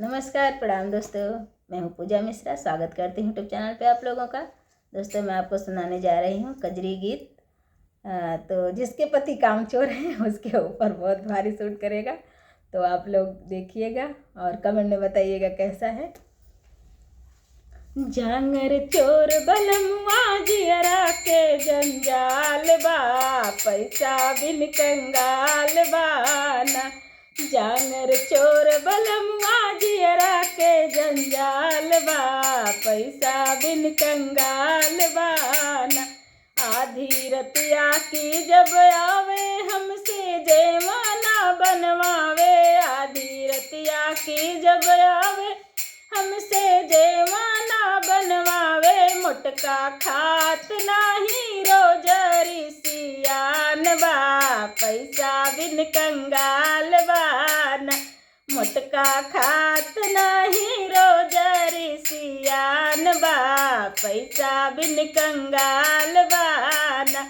नमस्कार, प्रणाम दोस्तों। मैं हूं पूजा मिश्रा। स्वागत करती हूं यूट्यूब चैनल पे आप लोगों का। दोस्तों, मैं आपको सुनाने जा रही हूं कजरी गीत। तो जिसके पति कामचोर हैं उसके ऊपर बहुत भारी सूट करेगा। तो आप लोग देखिएगा और कमेंट में बताइएगा कैसा है। जांगर चोर बलमुआ जियरा के जंजाल बा, पैसा बिन कंगाल बाना। जांगर चोर बलमुआ जियरा के जंजाल बा, पैसा बिन कंगाल बाना। आधी रतिया की जब आवे हमसे जयमाना बनवावे, आधी रतिया की जब आवे हमसे जयमाना बनवावे। मोटका खात नाही रोजरी सियान बा, पैसा बिन कंगाल बाना। मोटका खात नाही रोजरी सियान बा, पैसा बिन कंगाल बाना।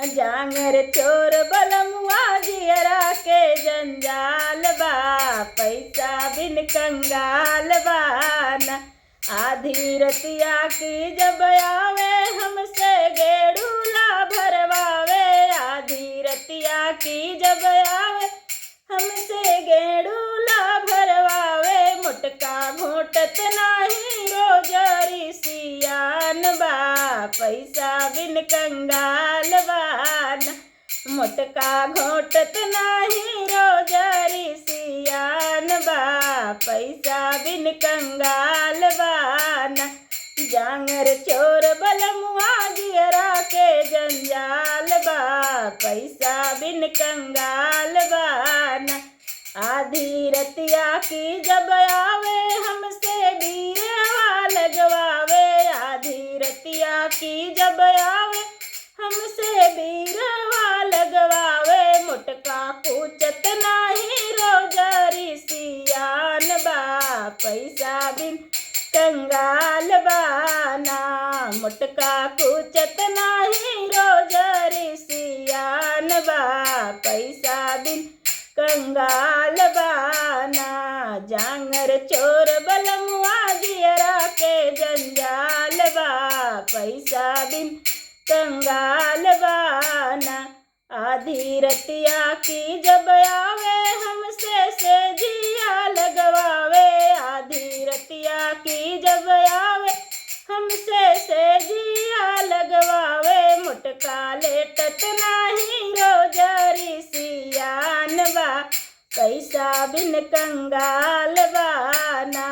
जांगर चोर बलमुआ जियरा के जंजाल बा, पैसा बिन कंगाल बाना। आधी रतिया की जब आवे हमसे गेड़ूला भरवावे, आधी रतिया की जब आवे हमसे गेड़ूला भरवावे। मोटका घोटत नाही रोजरी सियान बा, पैसा बिन कंगाल बाना। मोटका घोटत नाही रोजरी सियान बा, पैसा बिन कंगाल बाना। जांगर चोर बलमुआ जियरा के जंजाल बा, पैसा बिन कंगाल बाना। आधी रतिया की जब आवे हमसे बीरवा लगवावे, आधी रतिया की जब आवे हमसे बीरवा लगवावे। मोटका पूछत नाही रोजरी सियान बा, पैसा बिन कंगाल बाना। मोटका पूछत नाही रोजरी सियान बा, पैसा बिन कंगाल बाना। जांगर चोर बलमुआ जियरा के जंजाल बा, पैसा बिन कंगाल बाना। आधी रतिया की जब आवे हमसे सेजिया लगवावे, आधी रतिया की जब आवे हमसे सेजिया लगवावे। मोटका लेटत नाही रोजरी सियान बा, पैसा बिन कंगाल बाना।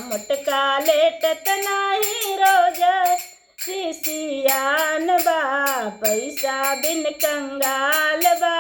मोटका लेटत नाही रोजरी सियान बा, पैसा बिन कंगाल बा।